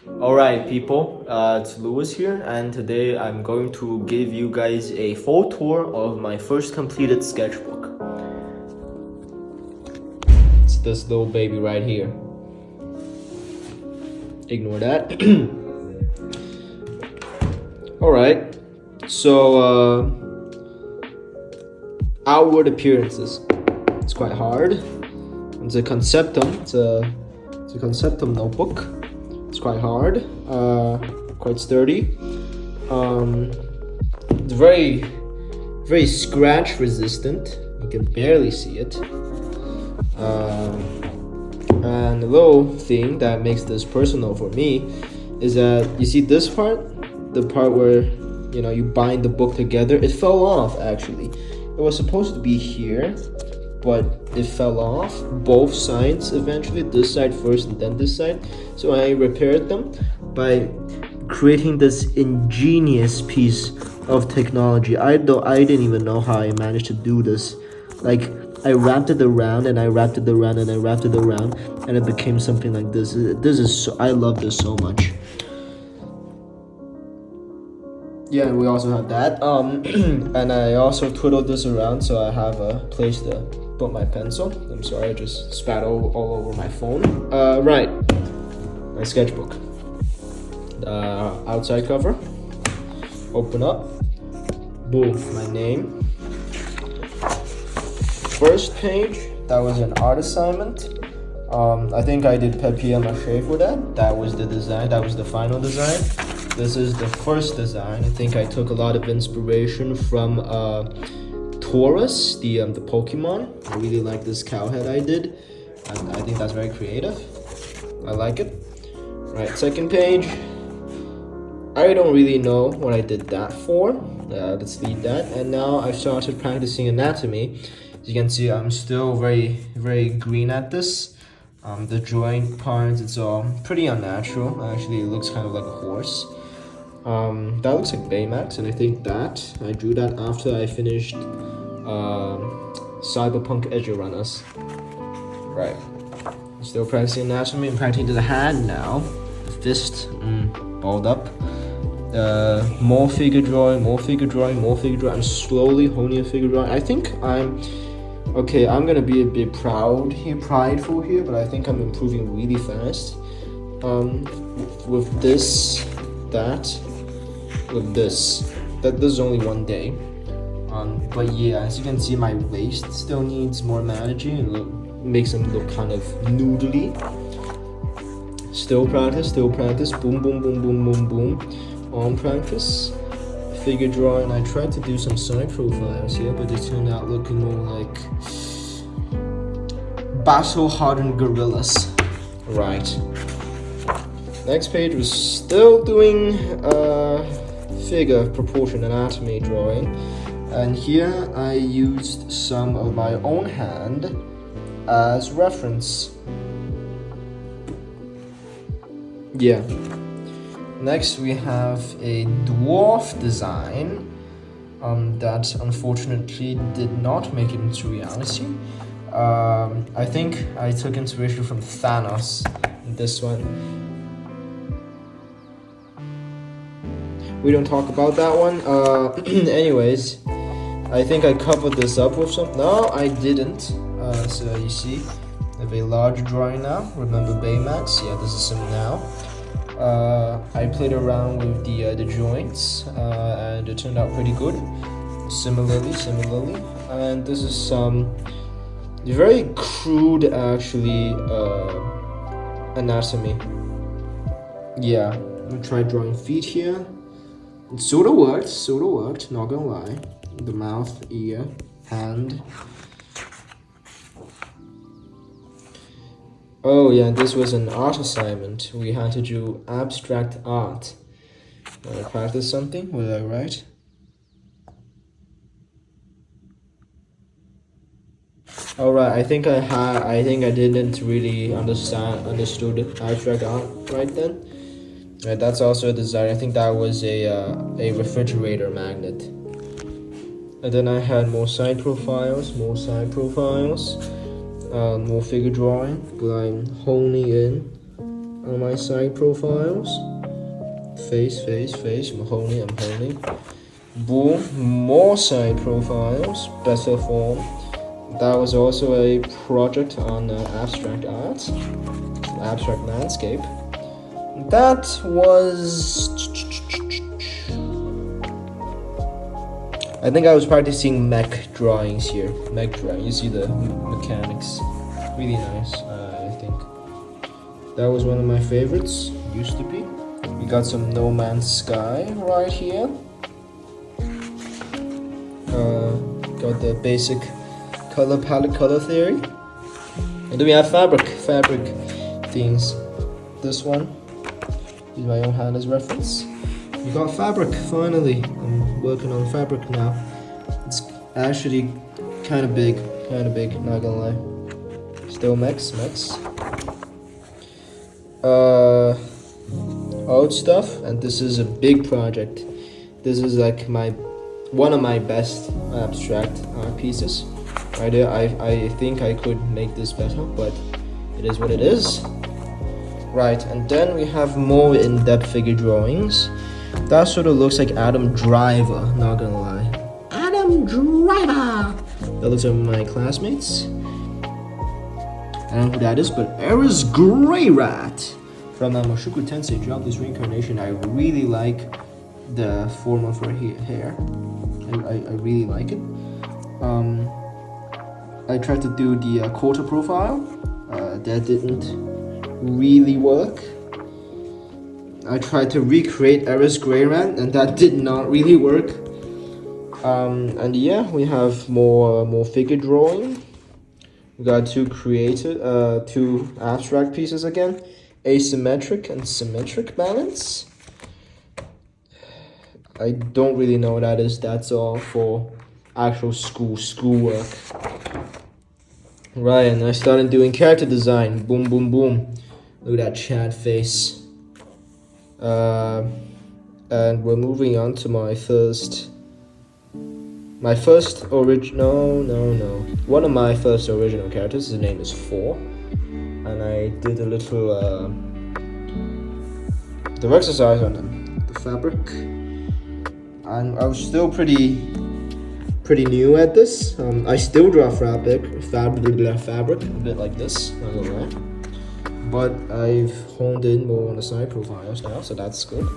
Alright people, it's Lewis here, and today I'm going to give you guys a full tour of my first completed sketchbook. It's this little baby right here. Ignore that. Alright, so outward appearances. It's quite hard. It's a conceptum. It's a conceptum notebook. It's quite hard, quite sturdy. It's very scratch resistant. You can barely see it. And the little thing that makes this personal for me is that you see this part, the part where you bind the book together. It fell off actually. It was supposed to be here, but it fell off both sides eventually, this side first and then this side. So I repaired them by creating this ingenious piece of technology. I didn't even know how I managed to do this. Like, I wrapped it around and I wrapped it around and I wrapped it around, and it became something like this. I love this so much. Yeah, and we also have that. And I also twiddled this around so I have a place to put my pencil. I'm sorry, I just spat all over my phone. Right, my sketchbook. Outside cover. Open up. Boom, my name. First page, that was an art assignment. I think I did papier-mâché for that. That was the design, that was the final design. This is the first design. I think I took a lot of inspiration from Taurus, the Pokemon. I really like this cow head I did. I think that's very creative. I like it. Right, second page. I don't really know what I did that for. Let's leave that. And now I've started practicing anatomy. As you can see, I'm still very green at this. The joint parts, it's all pretty unnatural. Actually, it looks kind of like a horse. That looks like Baymax, and I think I drew that after I finished Cyberpunk Edge Runners. Right. Still practicing anatomy. I'm practicing to the hand now. The fist, balled up. More figure drawing. I'm slowly honing a figure drawing. I think I'm gonna be a bit prideful here, but I think I'm improving really fast. With this, with this is only one day. But yeah, as you can see, my waist still needs more managing. It makes them look kind of noodly. Still practice. Boom. On practice. Figure drawing. I tried to do some side profiles here, but they turned out looking more like battle-hardened gorillas. Right. Next page was still doing figure proportion anatomy drawing, and here I used some of my own hand as reference. Yeah. Next we have a dwarf design that unfortunately did not make it into reality. I think I took inspiration from Thanos in this one. We don't talk about that one. Anyways, I think I covered this up with some. No, I didn't. So you see, I have a large drawing now. Remember Baymax? Yeah, this is him now. I played around with the joints, and it turned out pretty good. Similarly, and this is some very crude actually anatomy. Yeah, I'm gonna try drawing feet here. It sort of worked, not gonna lie. The mouth, ear, hand. Oh yeah, this was an art assignment. We had to do abstract art. Wanna practice something? Was I right? Alright, I think I didn't really understood abstract art right then. Right, that's also a design. I think that was a refrigerator magnet. And then I had more side profiles, more figure drawing, but I'm honing in on my side profiles. Face, Mahoney. Boom, more side profiles, better form. That was also a project on abstract art, abstract landscape. That was... I think I was practicing mech drawings here. Mech drawing, you see the mechanics. Really nice, I think. That was one of my favorites, used to be. We got some No Man's Sky right here. Got the basic color palette, color theory. And then we have fabric things. This one, use my own hand as reference. We got fabric, finally. I'm working on fabric now. It's actually kind of big, not gonna lie. Still mechs. Old stuff, and this is a big project. This is like one of my best abstract art pieces. Right there, I think I could make this better, but it is what it is. Right, and then we have more in-depth figure drawings. That sort of looks like Adam Driver, not gonna lie. Adam Driver! That looks like my classmates. I don't know who that is, but Eris Grey Rat from Mushoku Tensei Jobless Reincarnation. I really like the form of her hair. I really like it. I tried to do the quarter profile. That didn't really work. I tried to recreate Eris Grey Rat, and that did not really work. And yeah, we have more figure drawing. We got two abstract pieces again. Asymmetric and symmetric balance. I don't really know what that is. That's all for actual schoolwork. Right, and I started doing character design. Boom. Look at that Chad face. And we're moving on to my first original. No. One of my first original characters. His name is 4. And I did a little the exercise on the fabric. And I was still pretty new at this. I still draw fabric a bit like this, not gonna lie. But I've honed in more on the side profiles now, so that's good.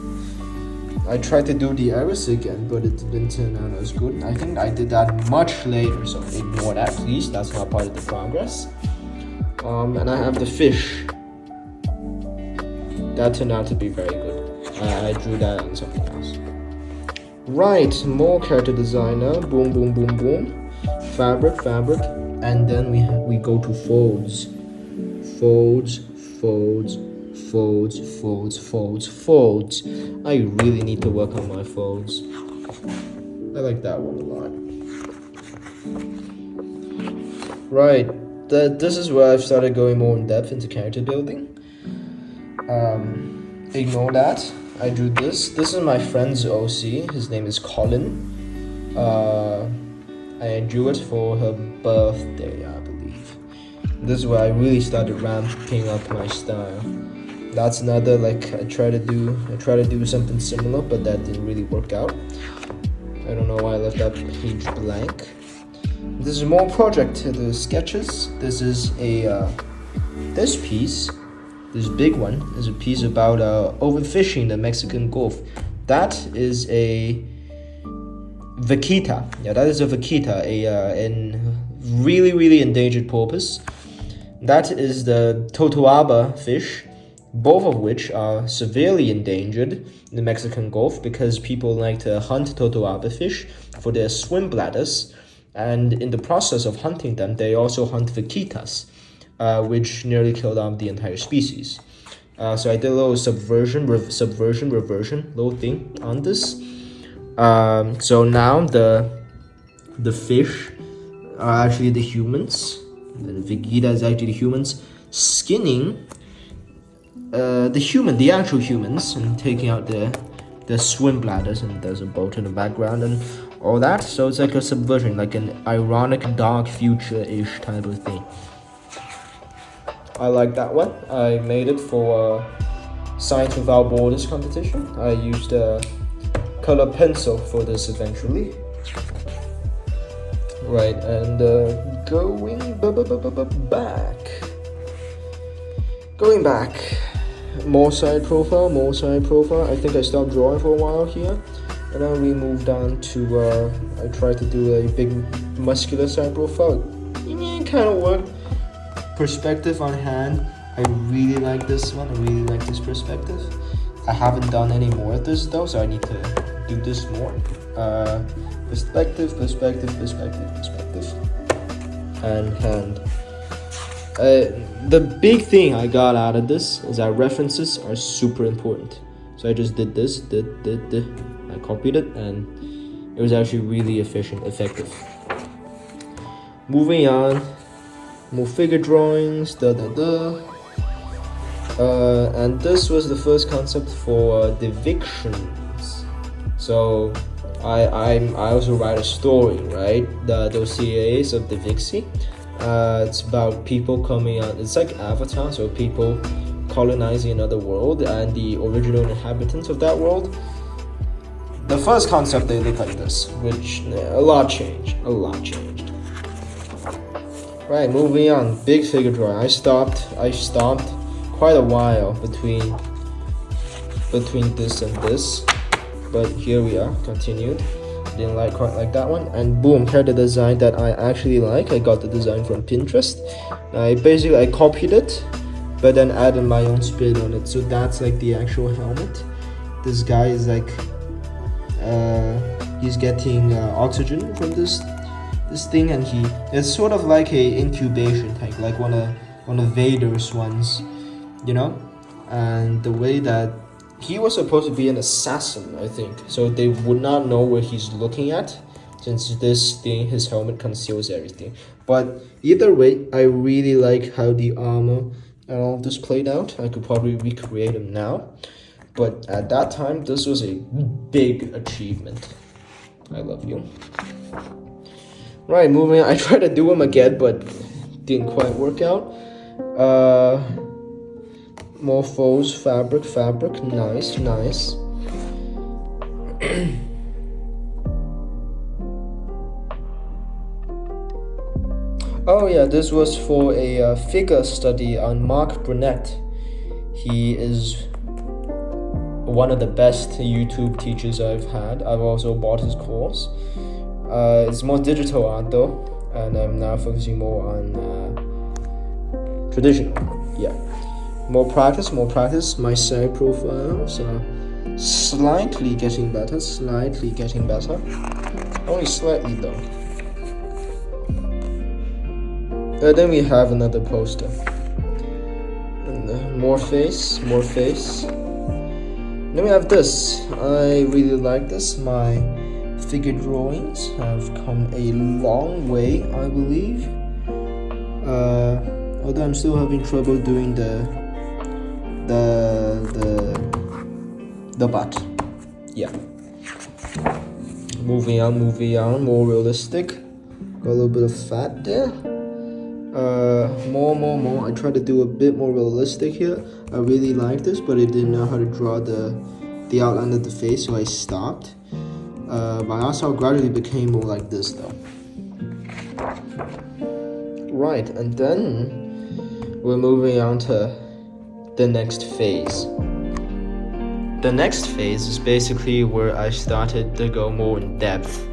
I tried to do the iris again, but it didn't turn out as good. I think I did that much later, so ignore that please. That's not part of the progress. And I have the fish. That turned out to be very good. I drew that on something else. Right, more character designer. Boom. Fabric, and then we go to folds. Folds. I really need to work on my folds. I like that one a lot. Right. This is where I've started going more in depth into character building. Ignore that. I drew this. This is my friend's OC. His name is Colin. I drew it for her birthday, I believe. This is where I really started ramping up my style. That's another I try to do something similar, but that didn't really work out. I don't know why I left that page blank. This is more project, the sketches. This is this piece, this big one, is a piece about overfishing the Mexican Gulf. That is a vaquita. Yeah, that is a vaquita, a really endangered porpoise. That is the totoaba fish, both of which are severely endangered in the Mexican Gulf because people like to hunt totoaba fish for their swim bladders. And in the process of hunting them, they also hunt vaquitas, which nearly killed off the entire species. So I did a little subversion, reversion, little thing on this. So now the fish are actually the humans. The vaquita is actually the humans skinning the actual humans, and taking out their swim bladders, and there's a boat in the background and all that. So it's like a subversion, like an ironic dark future-ish type of thing. I like that one. I made it for Science Without Borders competition. I used a color pencil for this eventually. Right, and going back. More side profile. I think I stopped drawing for a while here. And then we moved on to, I tried to do a big muscular side profile. It kind of worked. Perspective on hand. I really like this one. I really like this perspective. I haven't done any more of this though, so I need to do this more. Perspective. And hand. The big thing I got out of this is that references are super important. So I just did this, I copied it, and it was actually really effective. Moving on, more figure drawings, and this was the first concept for depictions. So I also write a story, right? Those CAAs of the Vixie. It's about people coming on. It's like Avatar, so people colonizing another world and the original inhabitants of that world. The first concept, they look like this, which a lot changed. Right, moving on. Big figure drawing. I stopped quite a while between this and this, but here we are. Continued. Didn't quite like that one, and boom, here's the design that I actually like. I got the design from Pinterest. I copied it, but then added my own spin on it. So that's like the actual helmet. This guy is like he's getting oxygen from this thing, and it's sort of like a incubation tank, like one of Vader's ones, you know. And the way that he was supposed to be an assassin, I think, so they would not know where he's looking at, since this thing, his helmet, conceals everything. But either way, I really like how the armor and all of this played out. I could probably recreate them now, but at that time, this was a big achievement. I love you. Right, moving on. I tried to do them again, but didn't quite work out. Morphose, fabric, nice. Oh yeah, this was for a figure study on Mark Burnett. He is one of the best YouTube teachers I've had. I've also bought his course. It's more digital art though, and I'm now focusing more on traditional. Yeah. More practice. My side profiles are slightly getting better. Only slightly though. And then we have another poster. And more face. Then we have this. I really like this. My figure drawings have come a long way, I believe. Although I'm still having trouble doing the butt. Yeah. Moving on, more realistic. Got a little bit of fat there. More. I tried to do a bit more realistic here. I really like this, but I didn't know how to draw the outline of the face, so I stopped. My art style gradually became more like this though. Right, and then we're moving on to the next phase. The next phase is basically where I started to go more in depth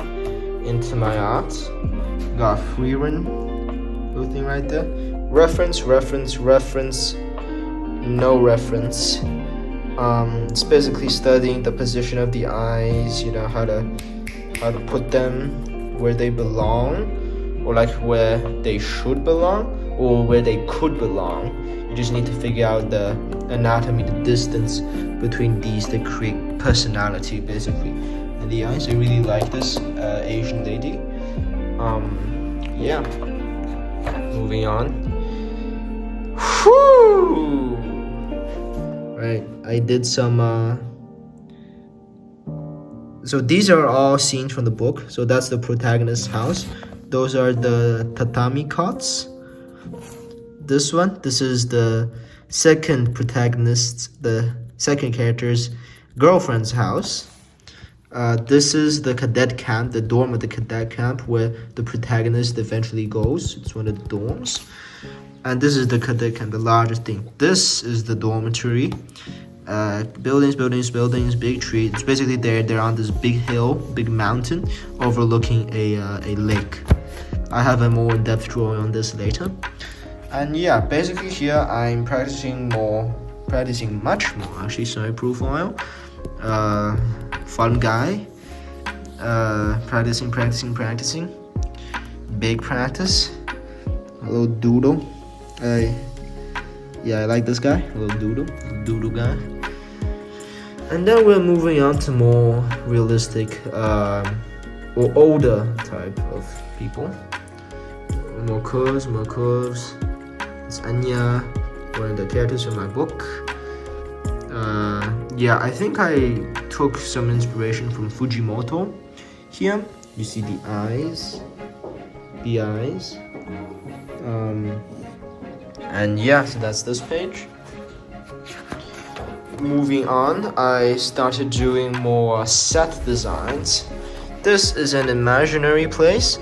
into my art. Got a free run little thing right there. Reference, no reference. It's basically studying the position of the eyes, you know, how to put them where they belong, or like where they should belong, or where they could belong. You just need to figure out the anatomy, the distance between these to create personality, basically. And the eyes, I really like this Asian lady. Yeah. Moving on. Whew! Right, I did some. So these are all scenes from the book. So that's the protagonist's house. Those are the tatami cots. this one. This is the second protagonist, the second character's girlfriend's house. This is the cadet camp, the dorm of the cadet camp where the protagonist eventually goes. It's one of the dorms. And this is the cadet camp, the largest thing. This is the dormitory. Buildings, big tree. It's basically they're on this big hill, big mountain overlooking a lake. I have a more in-depth drawing on this later. And yeah, basically here I'm practicing much more actually. So profile, fun guy, practicing, big practice, a little doodle. Yeah, I like this guy, a little doodle guy. And then we're moving on to more realistic or older type of people. More curves. It's Anya, one of the characters in my book. Yeah, I think I took some inspiration from Fujimoto. Here, you see the eyes. And yeah, so that's this page. Moving on, I started doing more set designs. This is an imaginary place,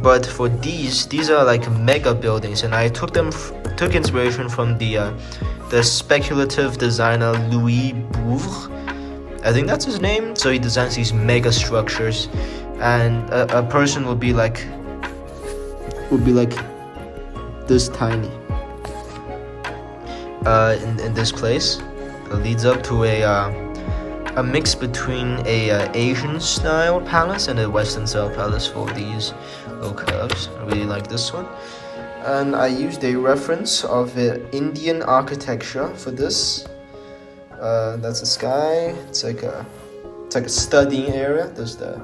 but for these are like mega buildings, and I took inspiration from the speculative designer Louis Bouvre. I think that's his name. So he designs these mega structures, and a person would be like this tiny. In this place, it leads up to a mix between a Asian style palace and a Western style palace for these little curves. I really like this one. And I used a reference of Indian architecture for this. That's the sky. It's like a studying area. There's the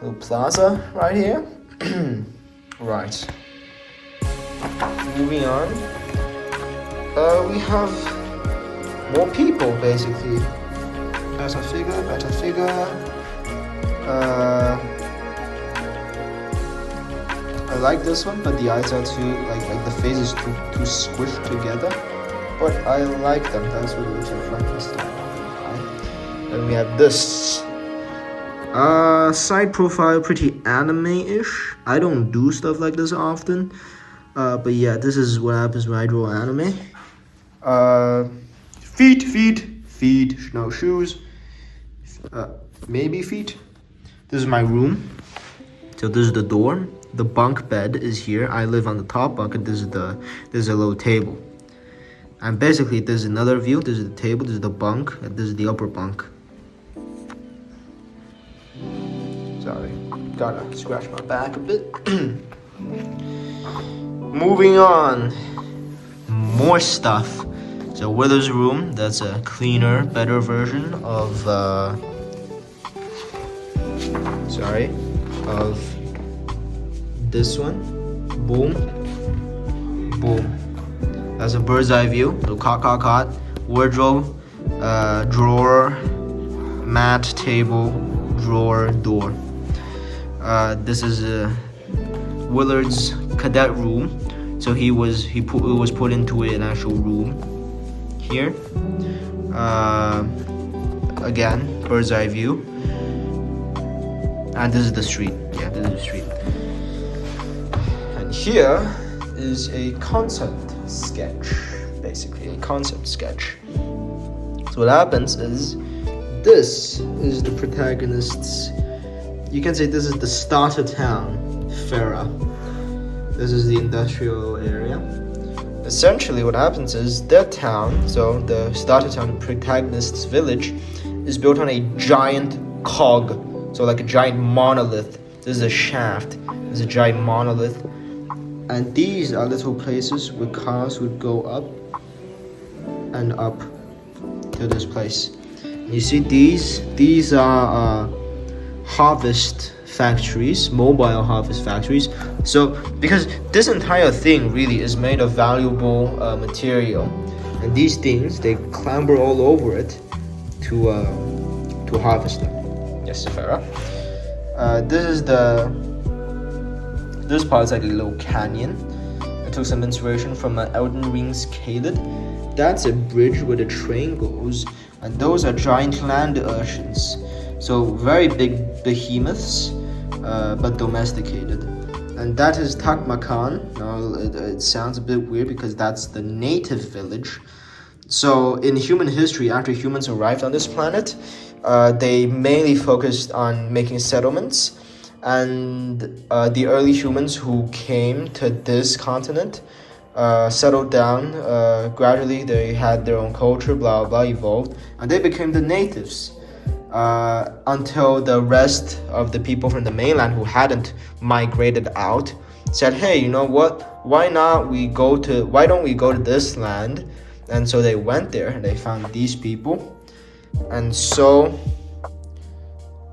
little plaza right here. Right. Moving on. We have more people basically. Better figure. I like this one, but the eyes are too like the face is too squished together. But I like them. That's what Richard Frankenstein. And we have this. Side profile, pretty anime-ish. I don't do stuff like this often. But yeah, this is what happens when I draw anime. Feet, no shoes. Maybe feet. This is my room. So this is the door. The bunk bed is here. I live on the top bunk, and this is a little table. And basically, there's another view. This is the table. This is the bunk, and this is the upper bunk. Sorry, gotta scratch my back a bit. Moving on, more stuff. So Wither's room, that's a cleaner, better version of this one. Boom. That's a bird's eye view. So cot, wardrobe, drawer, mat, table, drawer, door. This is Willard's cadet room. So it was put into an actual room here. Again, bird's eye view. And this is the street. Yeah, this is the street. And here is a concept sketch, basically a concept sketch. So what happens is, this is the protagonist's, you can say this is the starter town, Farah. This is the industrial area. Essentially what happens is their town, so the starter town, the protagonist's village, is built on a giant cog, so like a giant monolith. This is a shaft, this is a giant monolith. And these are little places where cars would go up and up to this place. You see these are harvest factories, mobile harvest factories. So because this entire thing really is made of valuable material, and these things, they clamber all over it to harvest them. Yes, Farah. This part is like a little canyon. took some inspiration from Elden Ring's Caelid. That's a bridge where the train goes, and those are giant land urchins. So very big behemoths, but domesticated. And that is Takmakan. Now it sounds a bit weird because that's the native village. So in human history, after humans arrived on this planet, they mainly focused on making settlements. And the early humans who came to this continent settled down. Gradually, they had their own culture, blah, blah, evolved. And they became the natives. Until the rest of the people from the mainland who hadn't migrated out said, hey, you know what? Why don't we go to this land? And so they went there and they found these people. And so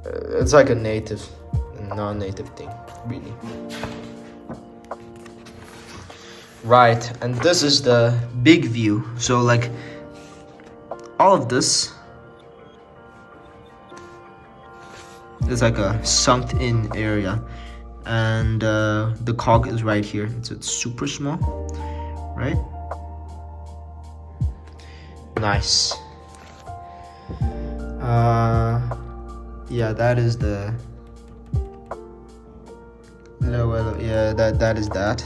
it's like a native and non-native thing, really. Right, and this is the big view. So like all of this is like a sunk in area, and the cog is right here. It's super small, right? Nice. Yeah, that is the that is that.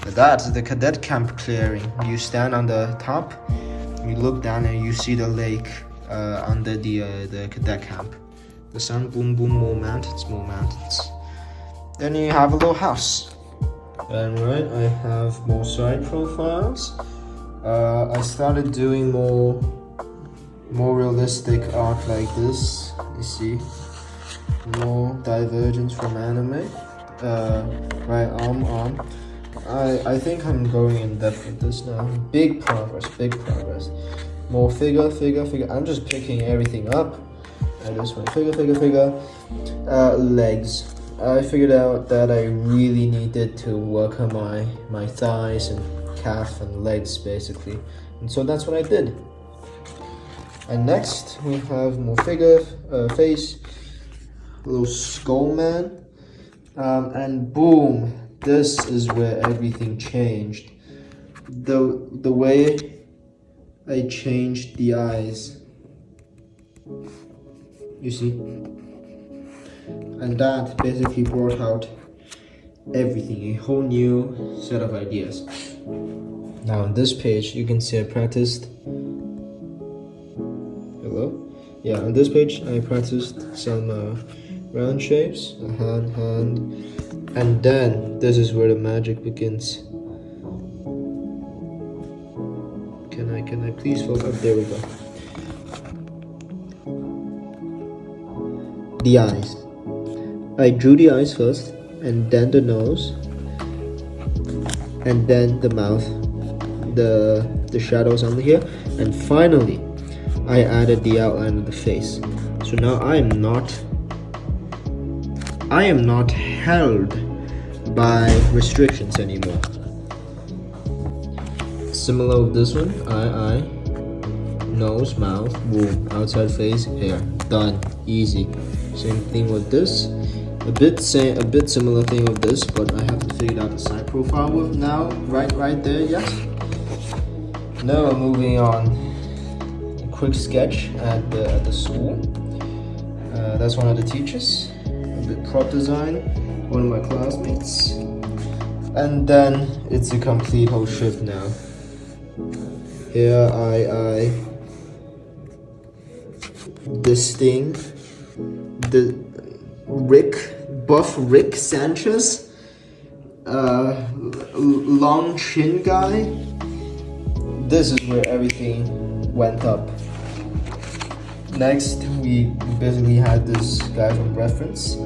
That's the cadet camp clearing. You stand on the top, you look down and you see the lake under the cadet camp. The sun, boom, boom, more mountains. Then you have a little house. And right, I have more side profiles. I started doing more realistic art like this. You see, more divergence from anime. Right arm. I think I'm going in depth with this now. Big progress. More figure. I'm just picking everything up. I just went figure. Legs. I figured out that I really needed to work on my thighs and calf and legs basically, and so that's what I did. And next we have more figure, face, a little skull man, and boom, this is where everything changed. The way I changed the eyes, you see, and that basically brought out everything, a whole new set of ideas. Now on this page you can see I practiced on this page I practiced some round shapes, a hand, and then this is where the magic begins. Can I please focus? There we go. The eyes. I drew the eyes first, and then the nose, and then the mouth, the shadows under here, and finally I added the outline of the face. So now I am not held by restrictions anymore. Similar with this one, eye, nose, mouth, boom, outside face, hair, done, easy. Same thing with this. A bit similar thing with this, but I have to figure out the side profile with now. Right there, yes. Now moving on. A quick sketch at the school. That's one of the teachers. A bit prop design. One of my classmates. And then it's a complete whole shift now. Here I this thing. The buff Rick Sanchez, long chin guy. This is where everything went up. Next, we basically had this guy from reference.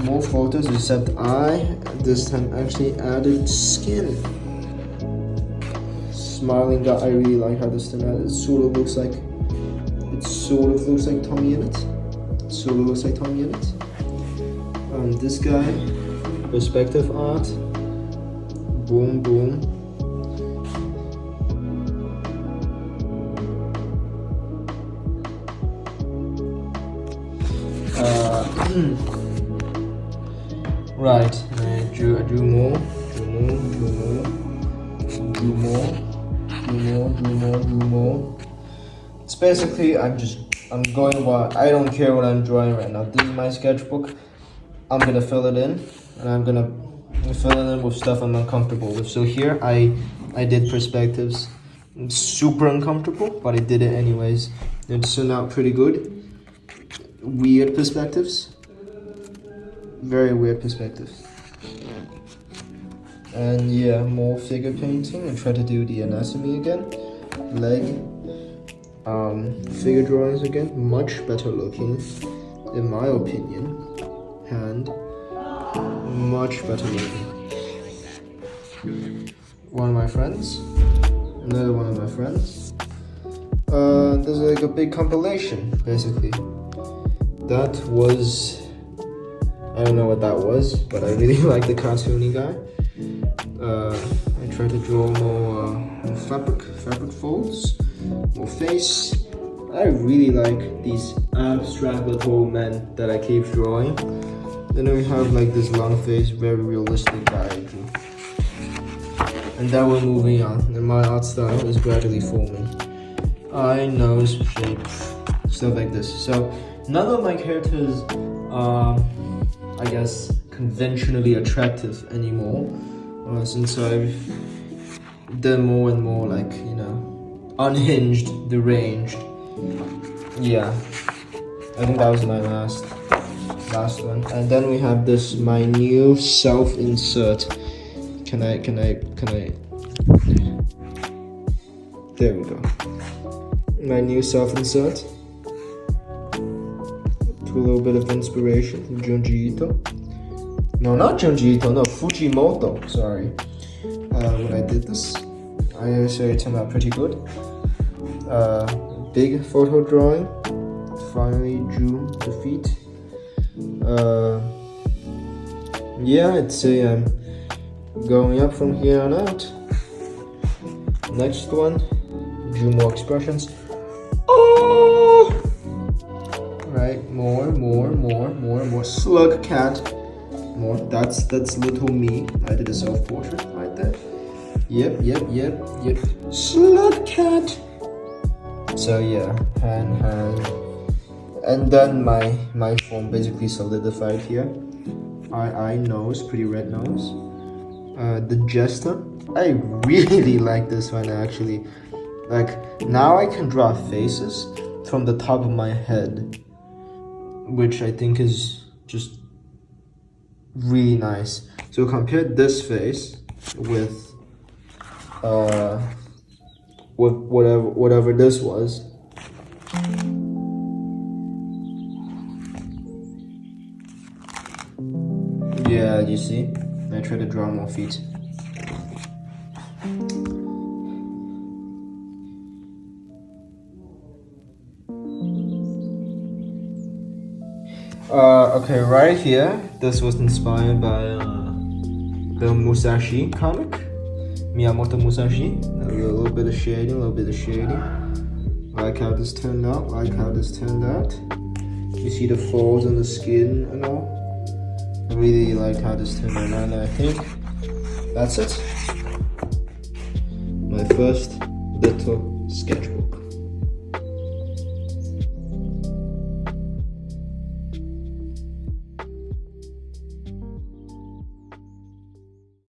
More photos, except I this time actually added skin. Smiling guy, I really like how this thing added. It sort of looks like Tommy in it. This guy, perspective art, boom. Right, I drew more. do more. It's basically I'm going what I don't care what I'm drawing right now. This is my sketchbook. I'm gonna fill it in, and I'm gonna fill it in with stuff I'm uncomfortable with. So here I did perspectives. I'm super uncomfortable, but I did it anyways. It turned out pretty good. Weird perspectives. Very weird perspectives. And yeah, more figure painting. I try to do the anatomy again. Leg. Figure drawings again. Much better looking, in my opinion. Hand. Much better looking. One of my friends. Another one of my friends. There's like a big compilation, basically. That was, I don't know what that was, but I really like the cartoony guy. I try to draw more fabric folds, more face. I really like these abstract little men that I keep drawing. Then we have like this long face, very realistic guy I drew. And then we're moving on, and my art style is gradually forming. Eye, nose, shape, stuff like this. So none of my characters are, I guess, conventionally attractive anymore, since I've done more and more, like, you know, unhinged, deranged. Yeah, I think that was my last one. And then we have this, my new self-insert. Can I? There we go. My new self-insert. To a little bit of inspiration from Junji Ito. No, not Junji Ito, no, Fujimoto, sorry. When I did this, I say it turned out pretty good. Big photo drawing. Finally drew the feet. Yeah, I'd say I'm going up from here on out. Next one, drew more expressions. Oh! Right, more. Slug cat. More. That's little me. I did a self-portrait right there. Yep. Slug cat. So yeah, hand. And then my form basically solidified here. Eye, nose, pretty red nose. The jester. I really like this one actually. Like, now I can draw faces from the top of my head, which I think is just really nice. So compare this face with whatever this was. Yeah, you see? I try to draw more feet. Okay, right here, this was inspired by the Musashi comic, Miyamoto Musashi. A little bit of shading, Like how this turned out, You see the folds on the skin and all. I really like how this turned out, and I think that's it. My first little sketchbook.